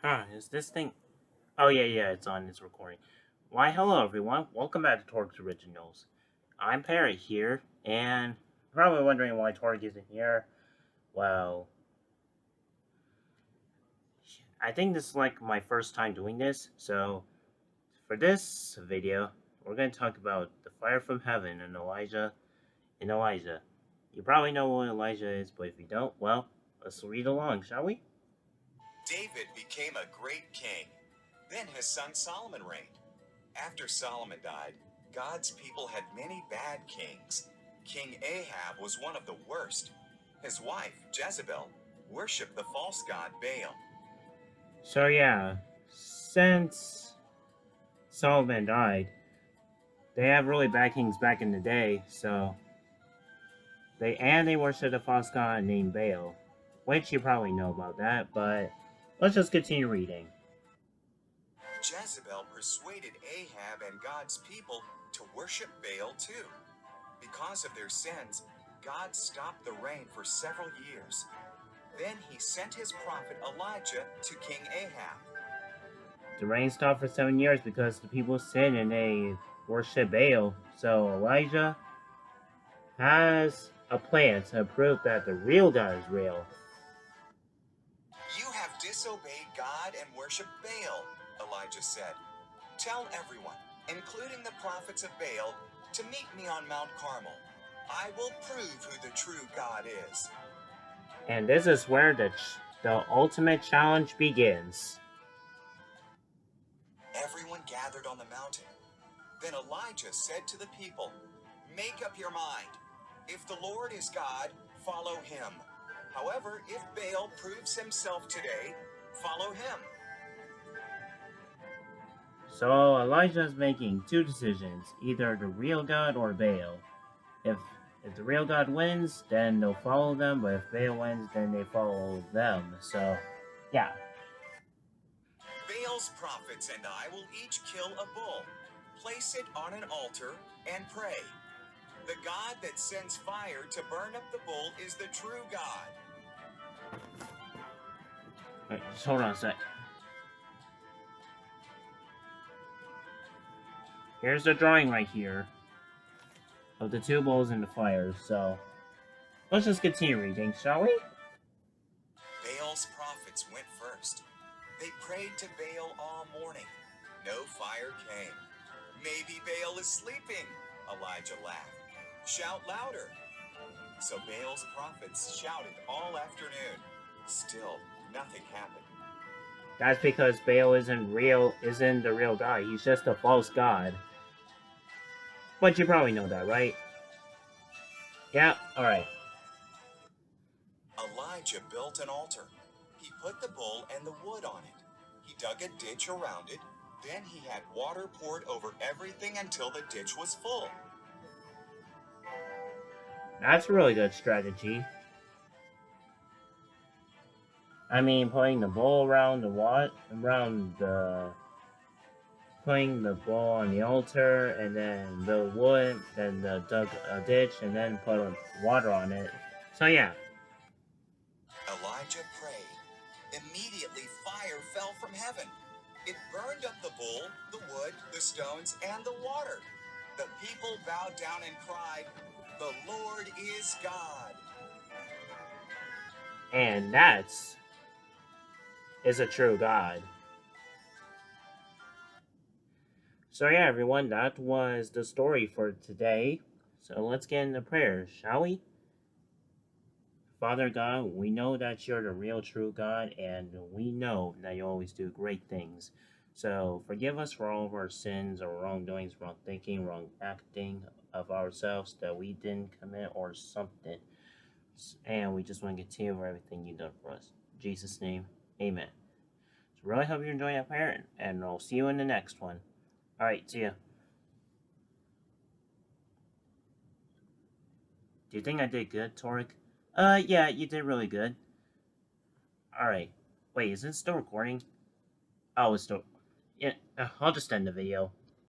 Huh, is this thing... Oh, yeah, it's on, it's recording. Why, hello, everyone. Welcome back to Torque's Originals. I'm Parrot here, and you're probably wondering why Torque isn't here. Well, I think this is like my first time doing this, so for this video, we're going to talk about the fire from heaven and Elijah. You probably know what Elijah is, but if you don't, well, let's read along, shall we? David became a great king. Then his son Solomon reigned. After Solomon died, God's people had many bad kings. King Ahab was one of the worst. His wife, Jezebel, worshipped the false god Baal. So yeah, since Solomon died, they have really bad kings back in the day, so they worship a false god named Baal, which you probably know about that, but let's just continue reading. Jezebel persuaded Ahab and God's people to worship Baal too. Because of their sins, God stopped the rain for several years. Then he sent his prophet Elijah to King Ahab. The rain stopped for 7 years because the people sinned and they worship Baal, so Elijah has a plan to prove that the real God is real. You have disobeyed God and worshiped Baal, Elijah said. Tell everyone, including the prophets of Baal, to meet me on Mount Carmel. I will prove who the true God is. And this is where the ultimate challenge begins. Everyone gathered on the mountain. Then Elijah said to the people, "Make up your mind. If the Lord is God, follow him. However, if Baal proves himself today, follow him." So Elijah is making two decisions, either the real God or Baal. If the real God wins, then they'll follow them, but if Baal wins, then they follow them. So, yeah. Baal's prophets and I will each kill a bull, place it on an altar, and pray. The God that sends fire to burn up the bull is the true God. Wait, just hold on a sec. Here's the drawing right here of the two bulls in the fire, so let's just continue reading, shall we? Baal's prophets went first. They prayed to Baal all morning. No fire came. "Maybe Baal is sleeping," Elijah laughed. "Shout louder." So Baal's prophets shouted all afternoon. Still, nothing happened. That's because Baal isn't the real God. He's just a false god. But you probably know that, right? Yeah, alright. Elijah built an altar. He put the bull and the wood on it. He dug a ditch around it. Then he had water poured over everything until the ditch was full. That's a really good strategy. I mean, putting the bull putting the bull on the altar, and then the wood, then dug a ditch, and then put water on it. So yeah. Elijah prayed. Immediately fire fell from heaven. It burned up the bull, the wood, the stones, and the water. The people bowed down and cried, "The Lord is God." And that is a true God. So yeah, everyone, that was the story for today. So let's get into prayer, shall we? Father God, we know that you're the real true God, and we know that you always do great things. So forgive us for all of our sins or wrongdoings, wrong thinking, wrong acting of ourselves that we didn't commit or something. And we just want to continue for everything you've done for us. In Jesus' name, amen. So really hope you're enjoying that prayer, and I'll see you in the next one. Alright, see ya. Do you think I did good, Torque? Yeah, you did really good. Alright. Wait, is it still recording? Oh, it's still... Yeah, I'll just end the video.